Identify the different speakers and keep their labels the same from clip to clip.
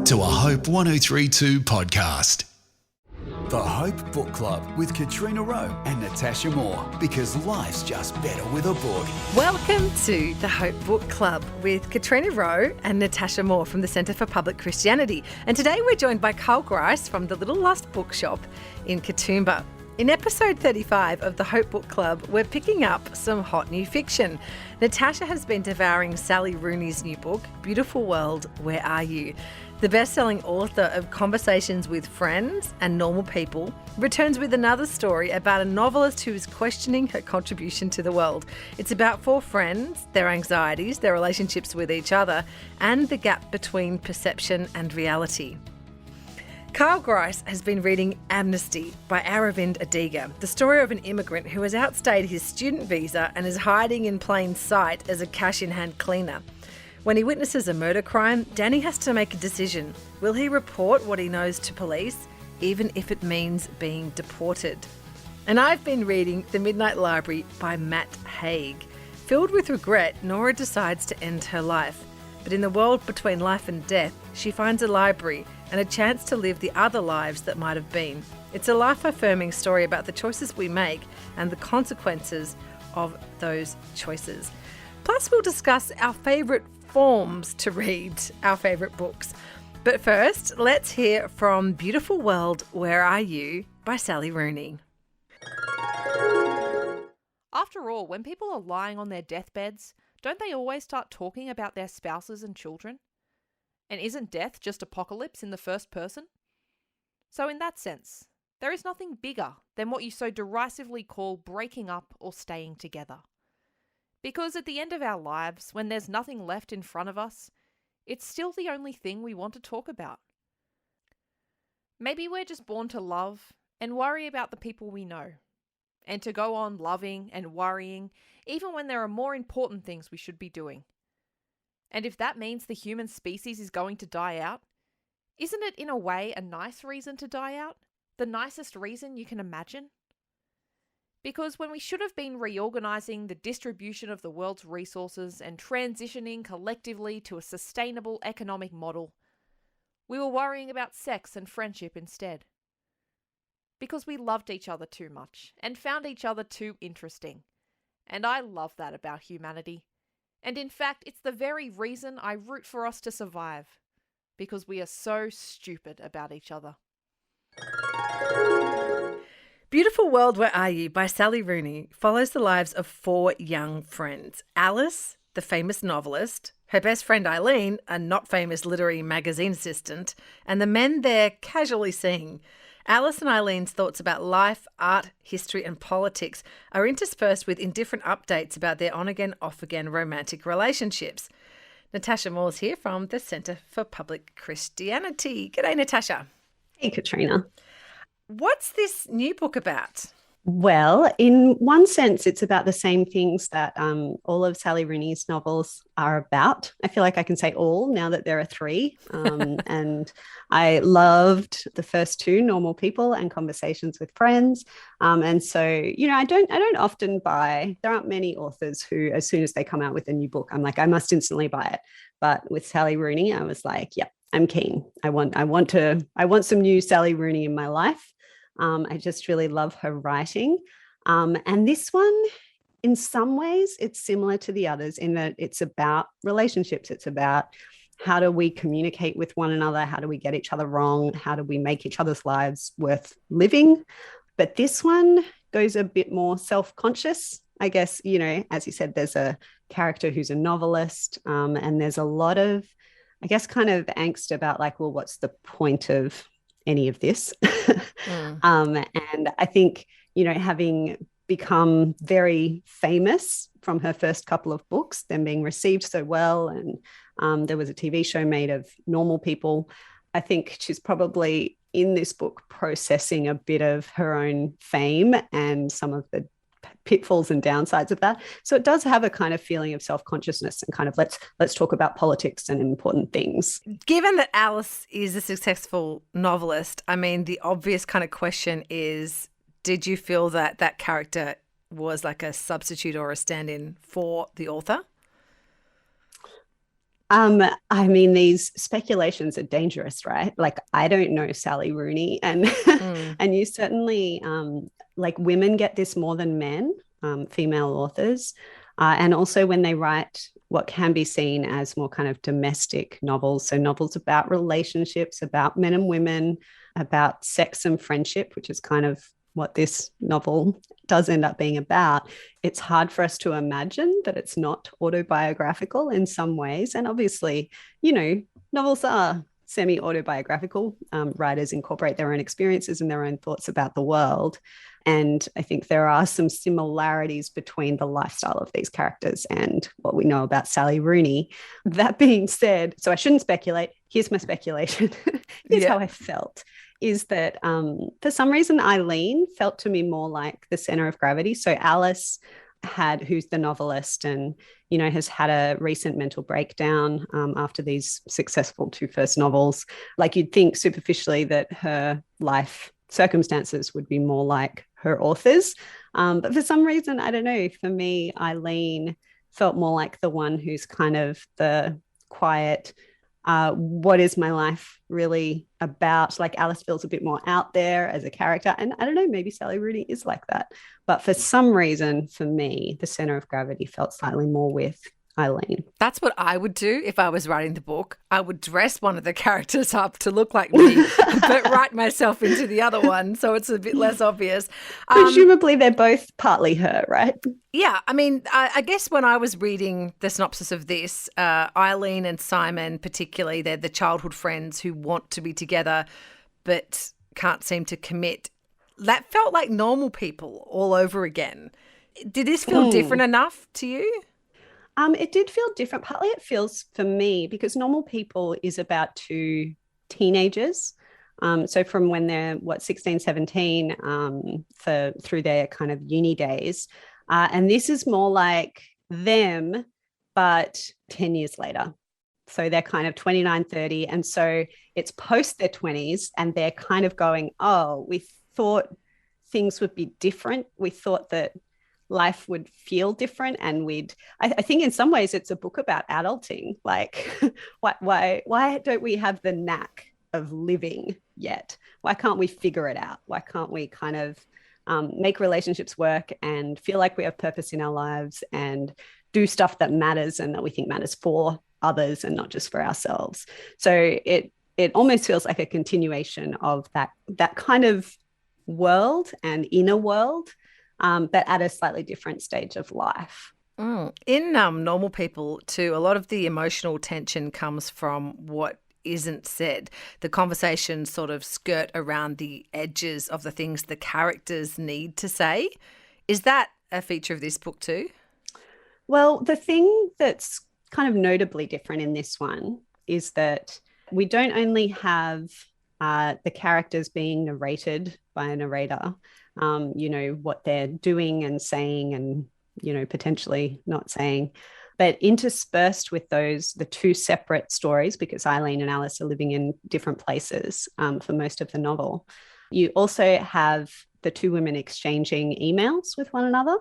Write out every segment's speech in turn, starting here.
Speaker 1: to a Hope 1032 podcast.
Speaker 2: The Hope Book Club with Katrina Rowe and Natasha Moore, because life's just better with a book.
Speaker 3: Welcome to the Hope Book Club with Katrina Rowe and Natasha Moore from the Centre for Public Christianity. And today we're joined by Carl Grice from the Little Lost Bookshop in Katoomba. In episode 35 of the Hope Book Club, we're picking up some hot new fiction. Natasha has been devouring Sally Rooney's new book, Beautiful World, Where Are You? The best-selling author of Conversations with Friends and Normal People returns with another story about a novelist who is questioning her contribution to the world. It's about four friends, their anxieties, their relationships with each other, and the gap between perception and reality. Carl Grice has been reading Amnesty by Aravind Adiga, the story of an immigrant who has outstayed his student visa and is hiding in plain sight as a cash-in-hand cleaner. When he witnesses a murder crime, Danny has to make a decision. Will he report what he knows to police, even if it means being deported? And I've been reading The Midnight Library by Matt Haig. Filled with regret, Nora decides to end her life. But in the world between life and death, she finds a library and a chance to live the other lives that might have been. It's a life-affirming story about the choices we make and the consequences of those choices. Plus, we'll discuss our favourite forms to read, our favourite books. But first, let's hear from Beautiful World, Where Are You? By Sally Rooney.
Speaker 4: After all, when people are lying on their deathbeds, don't they always start talking about their spouses and children? And isn't death just apocalypse in the first person? So in that sense, there is nothing bigger than what you so derisively call breaking up or staying together. Because at the end of our lives, when there's nothing left in front of us, it's still the only thing we want to talk about. Maybe we're just born to love and worry about the people we know, and to go on loving and worrying even when there are more important things we should be doing. And if that means the human species is going to die out, isn't it in a way a nice reason to die out? The nicest reason you can imagine? Because when we should have been reorganising the distribution of the world's resources and transitioning collectively to a sustainable economic model, we were worrying about sex and friendship instead. Because we loved each other too much and found each other too interesting. And I love that about humanity. And in fact, it's the very reason I root for us to survive. Because we are so stupid about each other.
Speaker 3: Beautiful World, Where Are You? By Sally Rooney follows the lives of four young friends. Alice, the famous novelist, her best friend Eileen, a not famous literary magazine assistant, and the men they're casually seeing. Alice and Eileen's thoughts about life, art, history and politics are interspersed with indifferent updates about their on-again, off-again romantic relationships. Natasha Moore's here from the Centre for Public Christianity. G'day, Natasha.
Speaker 5: Hey, Katrina.
Speaker 3: What's this new book about?
Speaker 5: Well, in one sense, it's about the same things that all of Sally Rooney's novels are about. I feel like I can say all now that there are three. And I loved the first two, Normal People and Conversations with Friends. And so, I don't often buy, there aren't many authors who, as soon as they come out with a new book, I'm like, I must instantly buy it. But with Sally Rooney, I was like, yeah, I'm keen. I want some new Sally Rooney in my life. I just really love her writing. And this one, in some ways, it's similar to the others in that it's about relationships. It's about how do we communicate with one another? How do we get each other wrong? How do we make each other's lives worth living? But this one goes a bit more self-conscious. I guess, as you said, there's a character who's a novelist, and there's a lot of, I guess, kind of angst about like, well, what's the point of any of this? And I think, having become very famous from her first couple of books, them being received so well, and there was a TV show made of Normal People, I think she's probably in this book processing a bit of her own fame and some of the pitfalls and downsides of that. So it does have a kind of feeling of self-consciousness and kind of let's talk about politics and important things.
Speaker 3: Given that Alice is a successful novelist, I mean, the obvious kind of question is, did you feel that that character was like a substitute or a stand-in for the author?
Speaker 5: I mean, these speculations are dangerous, right? Like, I don't know Sally Rooney, and and you certainly like women get this more than men, female authors, and also when they write what can be seen as more kind of domestic novels, so novels about relationships, about men and women, about sex and friendship, which is kind of what this novel does end up being about. It's hard for us to imagine that it's not autobiographical in some ways. And obviously, novels are semi-autobiographical. Writers incorporate their own experiences and their own thoughts about the world. And I think there are some similarities between the lifestyle of these characters and what we know about Sally Rooney. That being said, so I shouldn't speculate. Here's my speculation. Here's how I felt. Is that for some reason, Eileen felt to me more like the center of gravity. So Alice who's the novelist and, has had a recent mental breakdown after these successful two first novels. Like, you'd think superficially that her life circumstances would be more like her authors. But for some reason, I don't know, for me, Eileen felt more like the one who's kind of the quiet, what is my life really about? Like, Alice feels a bit more out there as a character. And I don't know, maybe Sally Rooney is like that. But for some reason, for me, the center of gravity felt slightly more with Eileen.
Speaker 3: That's what I would do if I was writing the book. I would dress one of the characters up to look like me, but write myself into the other one so it's a bit less obvious.
Speaker 5: Presumably they're both partly her, right?
Speaker 3: Yeah, I mean, I guess when I was reading the synopsis of this, Eileen and Simon particularly, they're the childhood friends who want to be together but can't seem to commit. That felt like normal people all over again. Did this feel different enough to you?
Speaker 5: It did feel different. Partly it feels for me because Normal People is about two teenagers. So from when they're, 16, 17, through their kind of uni days. And this is more like them, but 10 years later. So they're kind of 29, 30. And so it's post their 20s and they're kind of going, oh, we thought things would be different. We thought that life would feel different, and I think in some ways it's a book about adulting. Like, why don't we have the knack of living yet? Why can't we figure it out? Why can't we kind of make relationships work and feel like we have purpose in our lives and do stuff that matters and that we think matters for others and not just for ourselves? So it almost feels like a continuation of that kind of world and inner world, but at a slightly different stage of life.
Speaker 3: In Normal People too, a lot of the emotional tension comes from what isn't said. The conversations sort of skirt around the edges of the things the characters need to say. Is that a feature of this book too?
Speaker 5: Well, the thing that's kind of notably different in this one is that we don't only have the characters being narrated by a narrator, what they're doing and saying and, potentially not saying, but interspersed with the two separate stories, because Eileen and Alice are living in different places for most of the novel. You also have the two women exchanging emails with one another.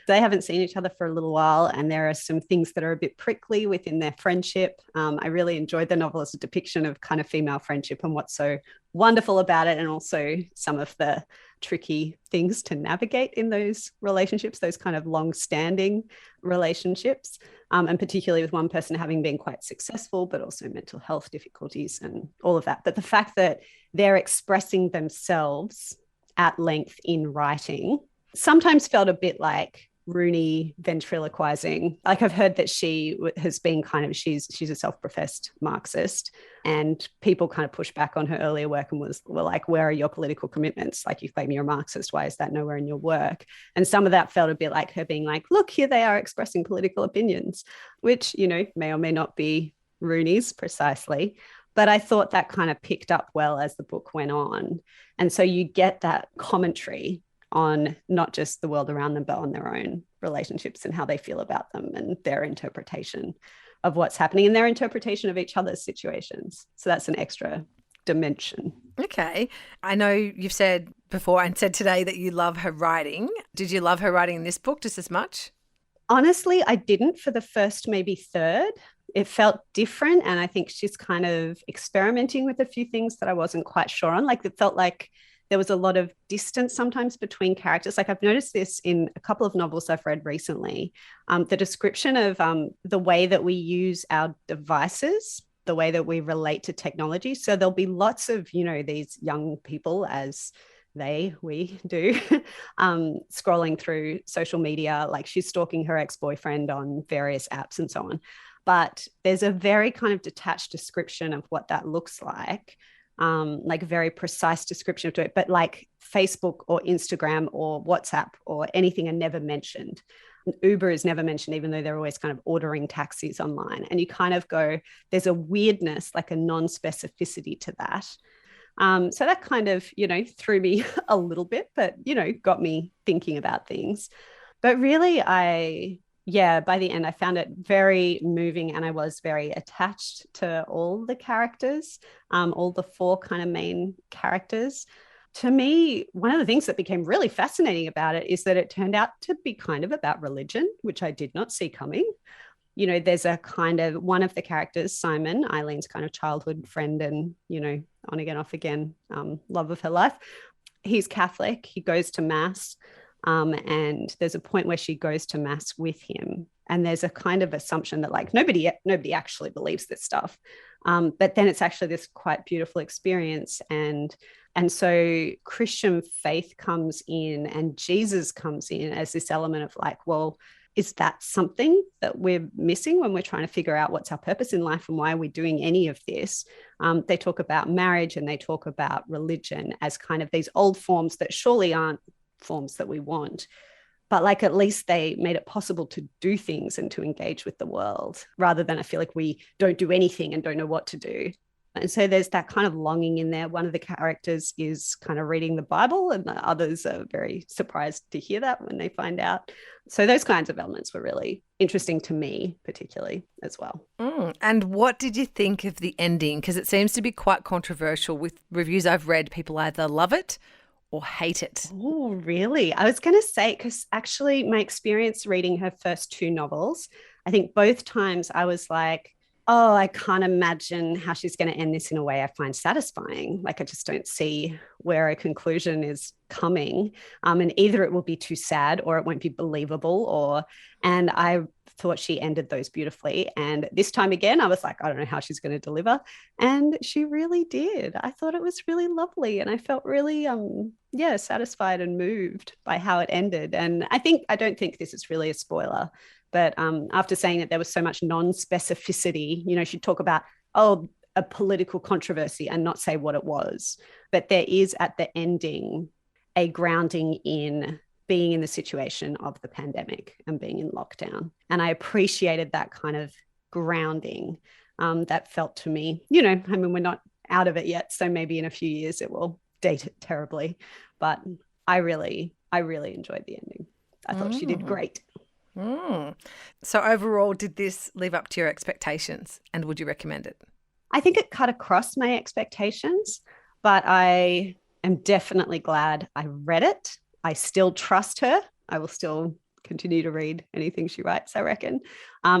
Speaker 5: They haven't seen each other for a little while, and there are some things that are a bit prickly within their friendship. I really enjoyed the novel as a depiction of kind of female friendship and what's so wonderful about it, and also some of the tricky things to navigate in those relationships, those kind of long-standing relationships, and particularly with one person having been quite successful, but also mental health difficulties and all of that. But the fact that they're expressing themselves at length in writing sometimes felt a bit like Rooney ventriloquizing. Like, I've heard that she has been she's a self-professed Marxist, and people kind of pushed back on her earlier work and were like, where are your political commitments? Like, you claim you're a Marxist, why is that nowhere in your work? And some of that felt a bit like her being like, look, here they are expressing political opinions, which, may or may not be Rooney's precisely. But I thought that kind of picked up well as the book went on. And so you get that commentary on not just the world around them, but on their own relationships and how they feel about them and their interpretation of what's happening and their interpretation of each other's situations. So that's an extra dimension.
Speaker 3: Okay. I know you've said before and said today that you love her writing. Did you love her writing in this book just as much?
Speaker 5: Honestly, I didn't for the first maybe third. it felt different. And I think she's kind of experimenting with a few things that I wasn't quite sure on. Like it felt like there was a lot of distance sometimes between characters. Like I've noticed this in a couple of novels I've read recently. The description of the way that we use our devices, the way that we relate to technology. So there'll be lots of, these young people, as we do, scrolling through social media, like she's stalking her ex-boyfriend on various apps and so on. But there's a very kind of detached description of what that looks like a very precise description of it, but like Facebook or Instagram or WhatsApp or anything are never mentioned. Uber is never mentioned, even though they're always kind of ordering taxis online. And you kind of go, there's a weirdness, like a non-specificity to that. So that kind of, threw me a little bit, but, got me thinking about things. But really, by the end, I found it very moving and I was very attached to all the characters, all the four kind of main characters. To me, one of the things that became really fascinating about it is that it turned out to be kind of about religion, which I did not see coming. There's a kind of one of the characters, Simon, Eileen's kind of childhood friend and, on again, off again, love of her life. He's Catholic. He goes to Mass. And there's a point where she goes to Mass with him. And there's a kind of assumption that like nobody actually believes this stuff. But then it's actually this quite beautiful experience. And so Christian faith comes in and Jesus comes in as this element of like, well, is that something that we're missing when we're trying to figure out what's our purpose in life and why are we doing any of this? They talk about marriage and they talk about religion as kind of these old forms that surely aren't forms that we want, but like at least they made it possible to do things and to engage with the world rather than I feel like we don't do anything and don't know what to do. And so there's that kind of longing in there. One of the characters is kind of reading the Bible and the others are very surprised to hear that when they find out. So those kinds of elements were really interesting to me particularly as well.
Speaker 3: And what did you think of the ending? Because it seems to be quite controversial. With reviews I've read, people either love it or hate it.
Speaker 5: Oh, really? I was going to say, because actually my experience reading her first two novels, I think both times I was like, oh, I can't imagine how she's going to end this in a way I find satisfying. Like, I just don't see where a conclusion is coming. And either it will be too sad or it won't be believable and I thought she ended those beautifully. And this time again, I was like, I don't know how she's going to deliver. And she really did. I thought it was really lovely. And I felt really, satisfied and moved by how it ended. And I don't think this is really a spoiler, but after saying that there was so much non-specificity, she'd talk about, a political controversy and not say what it was. But there is at the ending a grounding in being in the situation of the pandemic and being in lockdown. And I appreciated that kind of grounding that felt to me, we're not out of it yet. So maybe in a few years it will date it terribly. But I really enjoyed the ending. I thought she did great.
Speaker 3: So overall, did this live up to your expectations and would you recommend it?
Speaker 5: I think it cut across my expectations, but I am definitely glad I read it. I still trust her. I will still continue to read anything she writes, I reckon.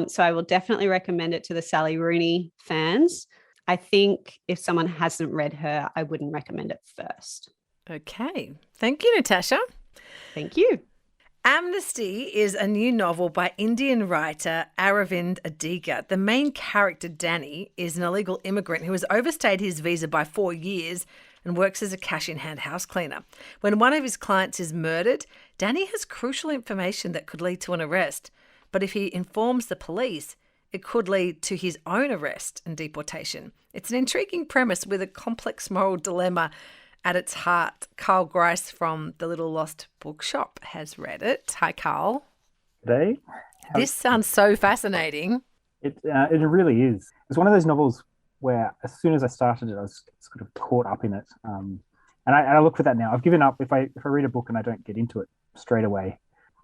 Speaker 5: So I will definitely recommend it to the Sally Rooney fans. I think if someone hasn't read her, I wouldn't recommend it first.
Speaker 3: Okay. Thank you, Natasha.
Speaker 5: Thank you.
Speaker 3: Amnesty is a new novel by Indian writer Aravind Adiga. The main character, Danny, is an illegal immigrant who has overstayed his visa by 4 years and works as a cash-in-hand house cleaner. When one of his clients is murdered, Danny has crucial information that could lead to an arrest. But if he informs the police, it could lead to his own arrest and deportation. It's an intriguing premise with a complex moral dilemma at its heart. Carl Grice from the Little Lost Bookshop has read it. Hi, Carl.
Speaker 6: Day.
Speaker 3: This sounds so fascinating.
Speaker 6: It really is. It's one of those novels where as soon as I started it, I was sort of caught up in it. And I look for that now. I've given up. If I read a book and I don't get into it straight away,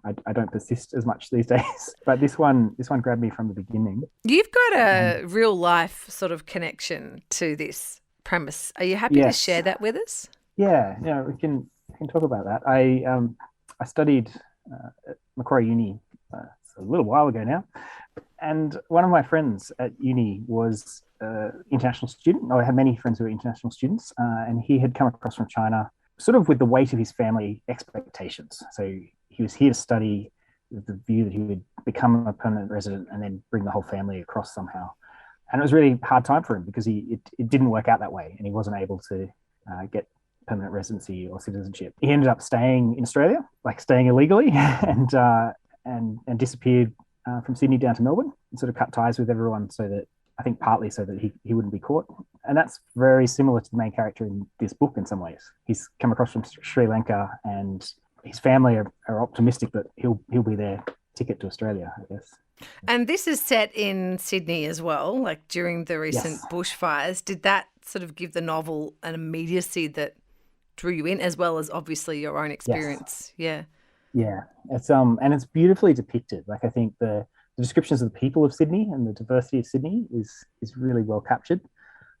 Speaker 6: I don't persist as much these days. But this one grabbed me from the beginning.
Speaker 3: You've got a real life sort of connection to this premise. Are you happy to share that with us?
Speaker 6: Yeah, we can talk about that. I studied at Macquarie Uni a little while ago now, And one of my friends at uni was an international student. I had many friends who were international students, and he had come across from China sort of with the weight of his family expectations. So he was here to study with the view that he would become a permanent resident and then bring the whole family across somehow. And it was a really hard time for him because it didn't work out that way, and he wasn't able to get permanent residency or citizenship. He ended up staying in Australia, like staying illegally, and disappeared from Sydney down to Melbourne and sort of cut ties with everyone so that, I think partly so that he wouldn't be caught. And that's very similar to the main character in this book in some ways. He's come across from Sri Lanka, and his family are optimistic that he'll be their ticket to Australia, I guess.
Speaker 3: And this is set in Sydney as well, like during the recent bushfires. Did that sort of give the novel an immediacy that drew you in, as well as obviously your own experience?
Speaker 6: Yes. Yeah, it's and it's beautifully depicted. Like, I think the descriptions of the people of Sydney and the diversity of Sydney is really well captured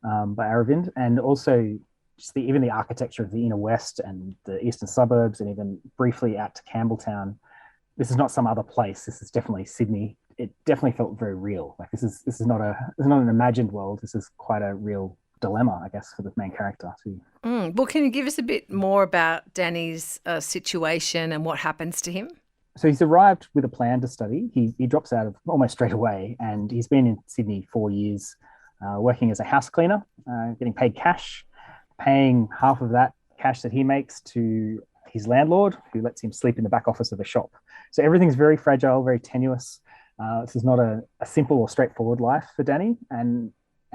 Speaker 6: by Aravind, and also just even the architecture of the inner west and the eastern suburbs, and even briefly out to Campbelltown. This is not some other place. This is definitely Sydney. It definitely felt very real. Like this is not an imagined world. This is quite a real dilemma, I guess, for the main character too.
Speaker 3: Well, can you give us a bit more about Danny's situation and what happens to him?
Speaker 6: So he's arrived with a plan to study. He drops out of almost straight away, and he's been in Sydney 4 years, working as a house cleaner, getting paid cash, paying half of that cash that he makes to his landlord, who lets him sleep in the back office of a shop. So everything's very fragile, very tenuous. This is not a simple or straightforward life for Danny, and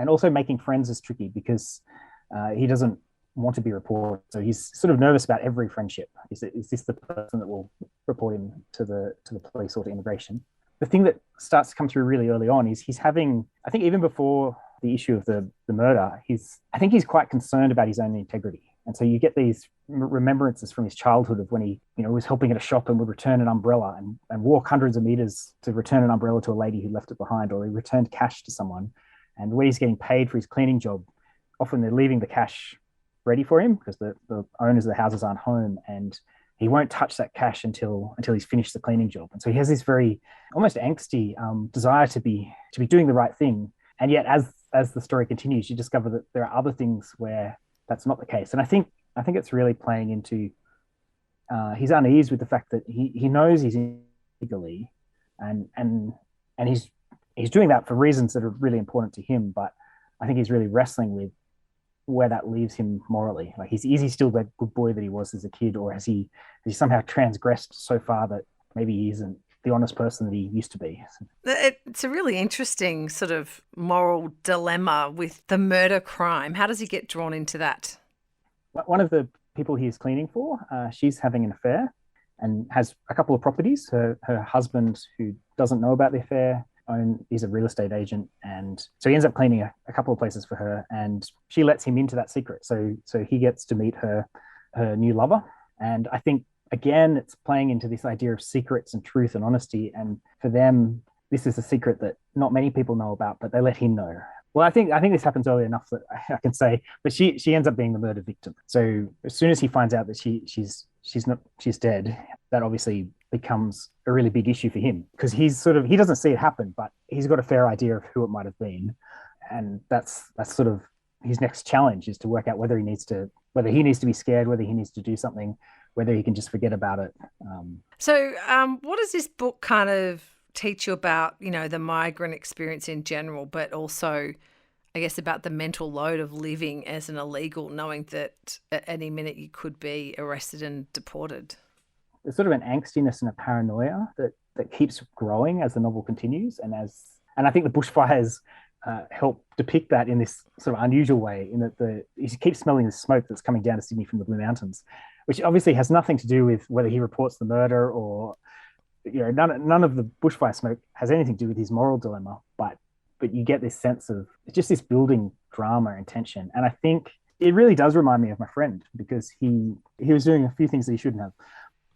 Speaker 6: also making friends is tricky because he doesn't want to be reported. So he's sort of nervous about every friendship. Is this the person that will report him to the police or to immigration? The thing that starts to come through really early on is he's having, I think even before the issue of the murder, I think he's quite concerned about his own integrity. And so you get these remembrances from his childhood of when he, was helping at a shop and would return an umbrella and walk hundreds of meters to return an umbrella to a lady who left it behind, or he returned cash to someone. And when he's getting paid for his cleaning job, often they're leaving the cash ready for him because the owners of the houses aren't home, and he won't touch that cash until he's finished the cleaning job. And so he has this very almost angsty desire to be doing the right thing. And yet as the story continues, you discover that there are other things where that's not the case. And I think it's really playing into his unease with the fact that he knows he's illegally, and he's doing that for reasons that are really important to him. But I think he's really wrestling with where that leaves him morally. Like, is he still that good boy that he was as a kid, or has he somehow transgressed so far that maybe he isn't the honest person that he used to be?
Speaker 3: It's a really interesting sort of moral dilemma with the murder crime. How does he get drawn into that?
Speaker 6: One of the people he's cleaning for, she's having an affair and has a couple of properties. Her husband, who doesn't know about the affair, he's a real estate agent, and so he ends up cleaning a couple of places for her, and she lets him into that secret. So he gets to meet her new lover. And I think, again, it's playing into this idea of secrets and truth and honesty. And for them, this is a secret that not many people know about, but they let him know. Well, I think this happens early enough that I can say, but she ends up being the murder victim. So as soon as he finds out that she's dead, that obviously becomes a really big issue for him, because he doesn't see it happen, but he's got a fair idea of who it might have been. And that's sort of his next challenge, is to work out whether he needs to be scared, whether he needs to do something, whether he can just forget about it.
Speaker 3: So what does this book kind of teach you about, the migrant experience in general, but also, I guess, about the mental load of living as an illegal, knowing that at any minute you could be arrested and deported?
Speaker 6: There's sort of an angstiness and a paranoia that keeps growing as the novel continues, and I think the bushfires help depict that in this sort of unusual way, in that he keeps smelling the smoke that's coming down to Sydney from the Blue Mountains, which obviously has nothing to do with whether he reports the murder, or none of the bushfire smoke has anything to do with his moral dilemma, but you get this sense of just this building drama and tension. And I think it really does remind me of my friend, because he was doing a few things that he shouldn't have,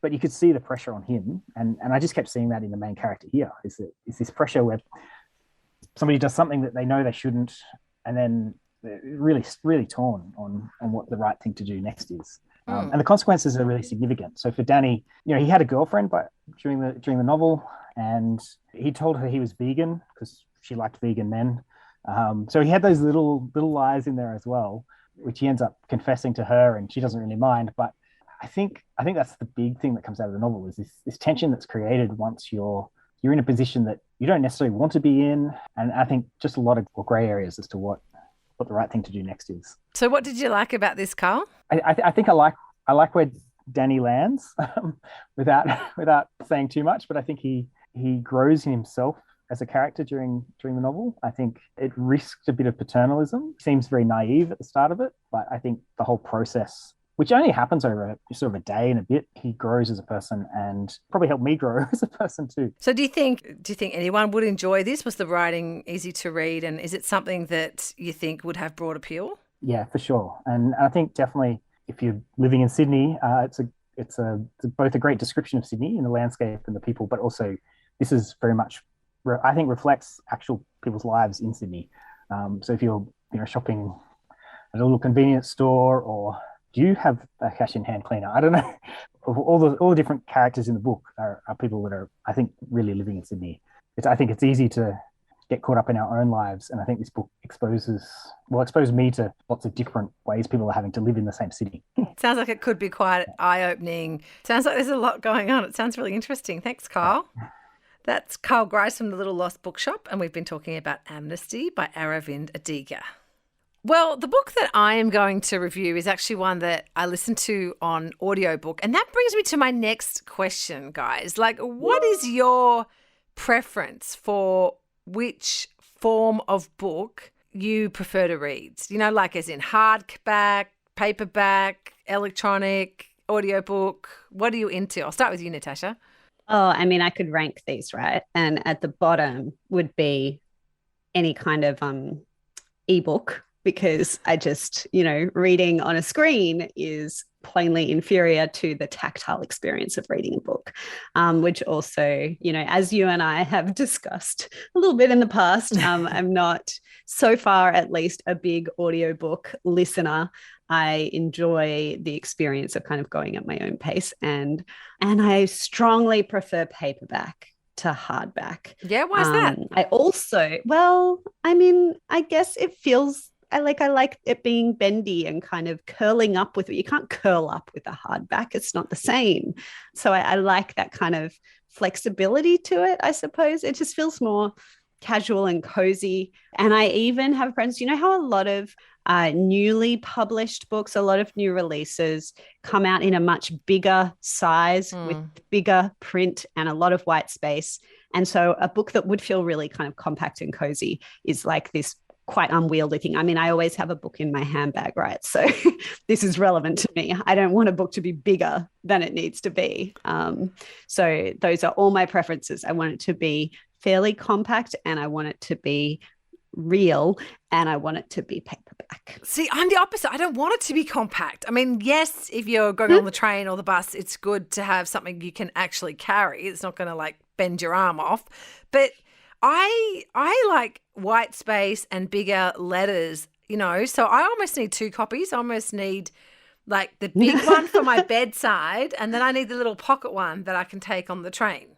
Speaker 6: but you could see the pressure on him. And I just kept seeing that in the main character here, is this pressure where somebody does something that they know they shouldn't, and then really, really torn on what the right thing to do next is. And the consequences are really significant. So for Danny, he had a girlfriend during the novel, and he told her he was vegan because she liked vegan men. So he had those little lies in there as well, which he ends up confessing to her, and she doesn't really mind. But I think that's the big thing that comes out of the novel is this tension that's created once you're in a position that you don't necessarily want to be in, and I think just a lot of grey areas as to what the right thing to do next is.
Speaker 3: So what did you like about this, Carl?
Speaker 6: I think I like where Danny lands without saying too much, but I think he grows in himself as a character during the novel. I think it risked a bit of paternalism. Seems very naive at the start of it, but I think the whole process, which only happens over sort of a day and a bit, he grows as a person and probably helped me grow as a person too.
Speaker 3: So do you think anyone would enjoy this? Was the writing easy to read, and is it something that you think would have broad appeal?
Speaker 6: Yeah, for sure. And I think definitely if you're living in Sydney, it's both a great description of Sydney and the landscape and the people, but also this is very much, I think, reflects actual people's lives in Sydney. So if you're shopping at a little convenience store, or do you have a cash in hand cleaner? I don't know. All the different characters in the book are people that are, I think, really living in Sydney. I think it's easy to get caught up in our own lives, and I think this book exposed me to lots of different ways people are having to live in the same city.
Speaker 3: Sounds like it could be quite eye-opening. Sounds like there's a lot going on. It sounds really interesting. Thanks, Carl. That's Carl Grice from the Little Lost Bookshop, and we've been talking about Amnesty by Aravind Adiga. Well, the book that I am going to review is actually one that I listened to on audiobook, and that brings me to my next question, guys. Like, what is your preference for which form of book you prefer to read? Like as in hardback, paperback, electronic, audiobook. What are you into? I'll start with you, Natasha.
Speaker 5: Oh, I mean, I could rank these, right? And at the bottom would be any kind of ebook, because I just, reading on a screen is plainly inferior to the tactile experience of reading a book, which also, as you and I have discussed a little bit in the past, I'm not, so far at least, a big audiobook listener. I enjoy the experience of kind of going at my own pace, and I strongly prefer paperback to hardback.
Speaker 3: Yeah, why is that?
Speaker 5: I also, I guess it feels, I like it being bendy and kind of curling up with it. You can't curl up with a hardback. It's not the same. So I like that kind of flexibility to it, I suppose. It just feels more casual and cozy. And I even have friends, how a lot of newly published books, a lot of new releases come out in a much bigger size with bigger print and a lot of white space. And so a book that would feel really kind of compact and cozy is like this quite unwieldy thing. I mean, I always have a book in my handbag, right? So this is relevant to me. I don't want a book to be bigger than it needs to be. So those are all my preferences. I want it to be fairly compact, and I want it to be real, and I want it to be paperback.
Speaker 3: See, I'm the opposite. I don't want it to be compact. I mean, yes, if you're going on the train or the bus, it's good to have something you can actually carry. It's not going to like bend your arm off. But I like white space and bigger letters, so I almost need two copies. I almost need like the big one for my bedside, and then I need the little pocket one that I can take on the train.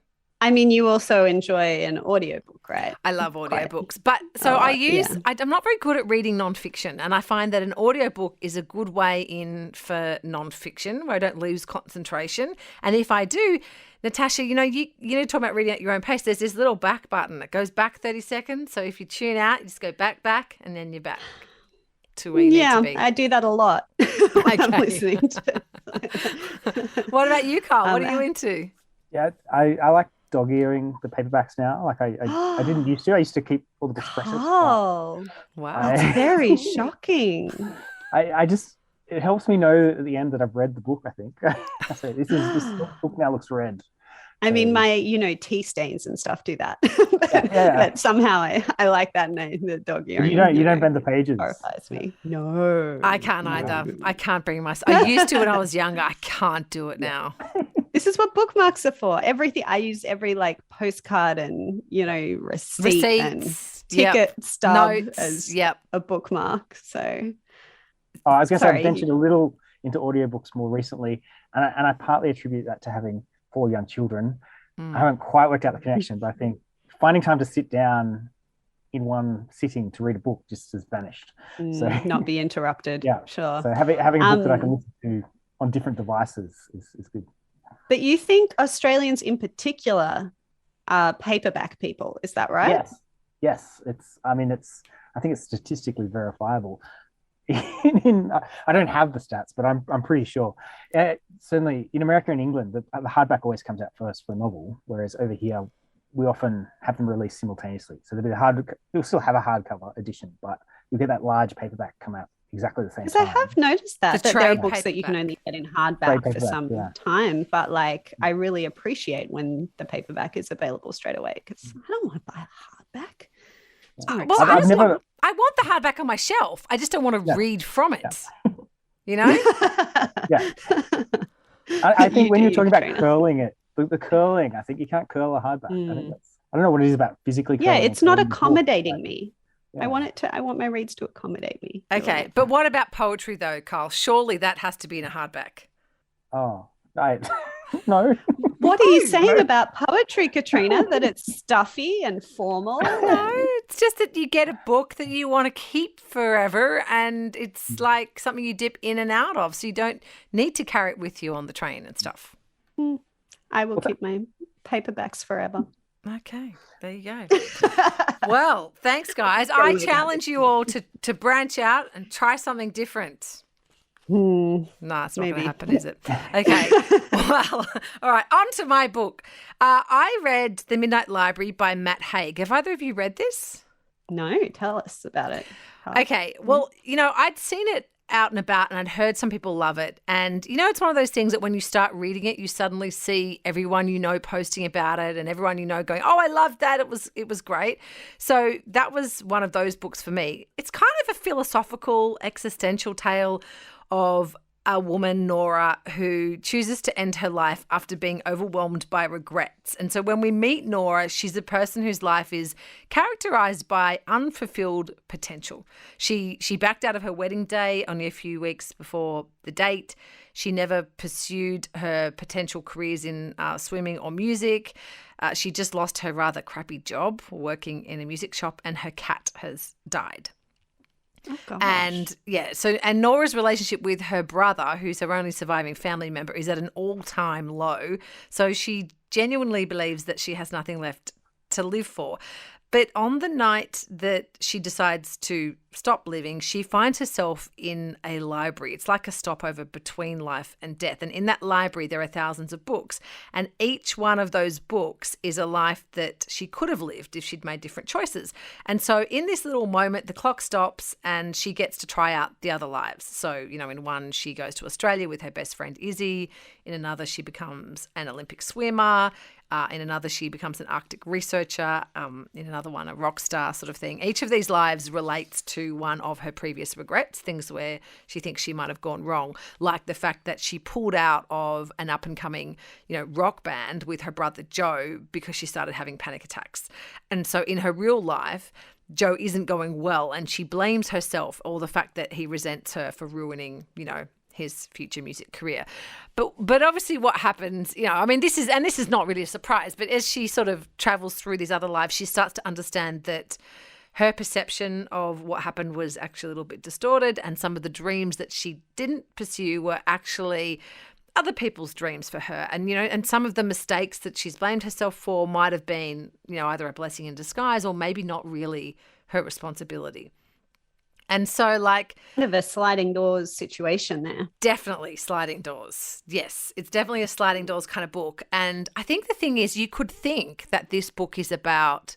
Speaker 5: I mean, you also enjoy an audiobook, right?
Speaker 3: I love audiobooks. But so I'm not very good at reading nonfiction, and I find that an audiobook is a good way in for nonfiction where I don't lose concentration. And if I do, Natasha, you talk about reading at your own pace. There's this little back button that goes back 30 seconds. So if you tune out, you just go back, and then you're back to where you need to be.
Speaker 5: I do that a lot when I'm listening to
Speaker 3: What about you, Carl? What are you into?
Speaker 6: Yeah, I like dog earing the paperbacks now. Like I didn't used to. I used to keep all the expressions.
Speaker 5: Oh, wow. That's very shocking.
Speaker 6: I just, it helps me know at the end that I've read the book, I think. So this book now looks read.
Speaker 5: I mean, my, tea stains and stuff do that. But somehow I like that name, the dog earing.
Speaker 6: You don't bend the pages.
Speaker 5: Horrifies me. No.
Speaker 3: I can't either. I can't bring myself. I used to when I was younger. I can't do it now.
Speaker 5: This is what bookmarks are for. Everything. I use every postcard and, receipt and ticket stub
Speaker 3: notes,
Speaker 5: as a bookmark. So
Speaker 6: I was going to say, I ventured a little into audiobooks more recently, and I partly attribute that to having 4 young children. I haven't quite worked out the connection, but I think finding time to sit down in one sitting to read a book just has vanished. So
Speaker 5: Not be interrupted.
Speaker 6: yeah,
Speaker 5: Sure.
Speaker 6: so having a book that I can listen to on different devices is good.
Speaker 5: But you think Australians in particular are paperback people, is that right?
Speaker 6: Yes. I think it's statistically verifiable. I don't have the stats, but I'm pretty sure. Certainly in America and England, the hardback always comes out first for a novel, whereas over here we often have them released simultaneously. So you'll still have a hardcover edition, but you'll get that large paperback come out exactly the same time.
Speaker 5: Because I have noticed that there are books that you can
Speaker 3: paperback.
Speaker 5: only get in hardback for some time, but like I really appreciate when the paperback is available straight away because I don't want to buy a hardback.
Speaker 3: Well, I want the hardback on my shelf. I just don't want to read from it. You know?
Speaker 6: Yeah. I think when you're talking about curling it, the curling, I think you can't curl a hardback. I don't know what it is about physically curling.
Speaker 5: Yeah, it's not accommodating me. Yeah. I want my reads to accommodate me.
Speaker 3: Okay, but what about poetry though, Carl? Surely that has to be in a hardback.
Speaker 6: Oh, no.
Speaker 5: What are you saying about poetry, Katrina? That it's stuffy and formal?
Speaker 3: No, it's just that you get a book that you want to keep forever and it's like something you dip in and out of, so you don't need to carry it with you on the train and stuff.
Speaker 5: I will keep my paperbacks forever.
Speaker 3: Okay, there you go. Well, thanks, guys. I challenge you all to branch out and try something different. No, it's not going to happen, is it? Okay. Well, all right. On to my book. I read The Midnight Library by Matt Haig. Have either of you read this?
Speaker 5: No, tell us about it.
Speaker 3: Okay. Well, I'd seen it out and about and I'd heard some people love it. And, it's one of those things that when you start reading it, you suddenly see everyone posting about it and everyone going, oh, I loved that. It was great. So that was one of those books for me. It's kind of a philosophical, existential tale of a woman, Nora, who chooses to end her life after being overwhelmed by regrets. And so when we meet Nora, she's a person whose life is characterised by unfulfilled potential. She backed out of her wedding day only a few weeks before the date. She never pursued her potential careers in swimming or music. She just lost her rather crappy job working in a music shop, and her cat has died.
Speaker 5: Oh, gosh.
Speaker 3: And Nora's relationship with her brother, who's her only surviving family member, is at an all-time low. So she genuinely believes that she has nothing left to live for. But on the night that she decides to stop living, she finds herself in a library. It's like a stopover between life and death. And in that library, there are thousands of books. And each one of those books is a life that she could have lived if she'd made different choices. And so in this little moment, the clock stops and she gets to try out the other lives. So, in one, she goes to Australia with her best friend, Izzy. In another, she becomes an Olympic swimmer. In another, she becomes an Arctic researcher. In another one, a rock star sort of thing. Each of these lives relates to one of her previous regrets, things where she thinks she might have gone wrong, like the fact that she pulled out of an up-and-coming, rock band with her brother Joe because she started having panic attacks. And so in her real life, Joe isn't going well, and she blames herself or the fact that he resents her for ruining, his future music career. But obviously what happens, this is not really a surprise, but as she sort of travels through these other lives, she starts to understand that her perception of what happened was actually a little bit distorted, and some of the dreams that she didn't pursue were actually other people's dreams for her. And, and some of the mistakes that she's blamed herself for might have been, either a blessing in disguise or maybe not really her responsibility. And so kind
Speaker 5: of a sliding doors situation there.
Speaker 3: Definitely sliding doors. Yes, it's definitely a sliding doors kind of book. And I think the thing is, you could think that this book is about,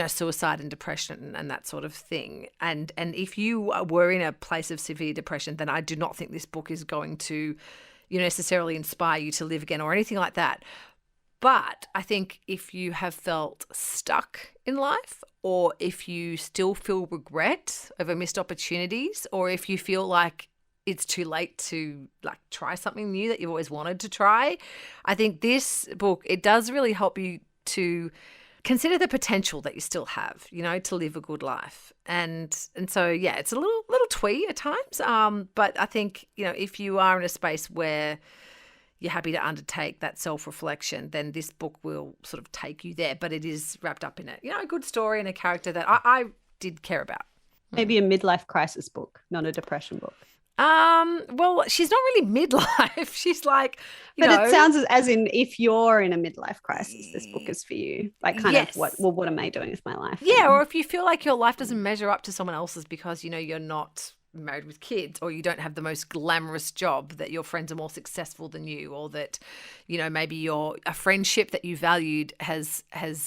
Speaker 3: suicide and depression and that sort of thing. And if you were in a place of severe depression, then I do not think this book is going to, necessarily inspire you to live again or anything like that. But I think if you have felt stuck in life, or if you still feel regret over missed opportunities, or if you feel like it's too late to try something new that you've always wanted to try, I think this book, it does really help you to consider the potential that you still have, to live a good life. And so, yeah, it's a little twee at times. But I think, if you are in a space where you're happy to undertake that self-reflection, then this book will sort of take you there. But it is wrapped up in a good story and a character that I did care about.
Speaker 5: Maybe a midlife crisis book, not a depression book.
Speaker 3: Well, she's not really midlife. She's like,
Speaker 5: but it sounds as in if you're in a midlife crisis, this book is for you. Like kind of what am I doing with my life?
Speaker 3: Yeah, or if you feel like your life doesn't measure up to someone else's because, you're not married with kids, or you don't have the most glamorous job, that your friends are more successful than you, or that, maybe a friendship that you valued has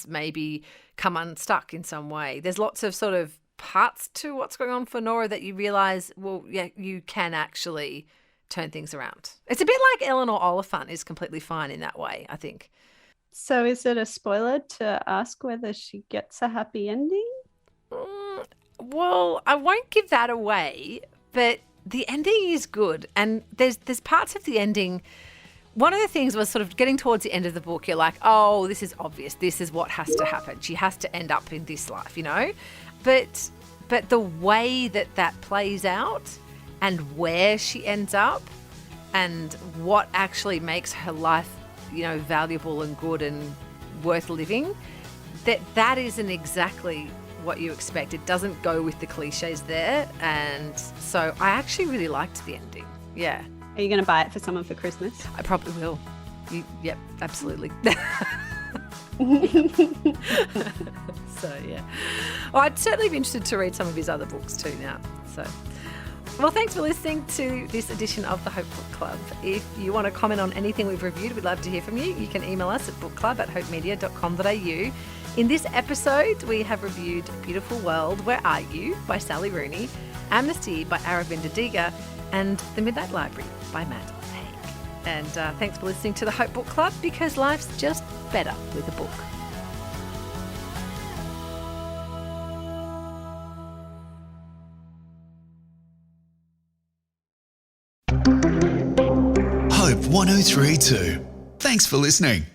Speaker 3: maybe come unstuck in some way. There's lots of sort of parts to what's going on for Nora that you realise, well, yeah, you can actually turn things around. It's a bit like Eleanor Oliphant is completely fine in that way, I think.
Speaker 5: So is it a spoiler to ask whether she gets a happy ending?
Speaker 3: Well, I won't give that away, but the ending is good. And there's parts of the ending. One of the things was sort of getting towards the end of the book, you're like, oh, this is obvious. This is what has to happen. She has to end up in this life, But the way that plays out and where she ends up and what actually makes her life, valuable and good and worth living, that isn't exactly what you expect. It doesn't go with the cliches there. And so I actually really liked the ending. Yeah.
Speaker 5: Are you going to buy it for someone for Christmas?
Speaker 3: I probably will. Yep, absolutely. So, yeah. Well, I'd certainly be interested to read some of his other books too now. So, well, thanks for listening to this edition of the Hope Book Club. If you want to comment on anything we've reviewed, we'd love to hear from you. You can email us at bookclub@hopemedia.com.au. In this episode, we have reviewed Beautiful World, Where Are You? By Sally Rooney, Amnesty by Aravind Adiga, and The Midnight Library by Matt Haig. And thanks for listening to the Hope Book Club, because life's just better with a book.
Speaker 1: Hope 1032. Thanks for listening.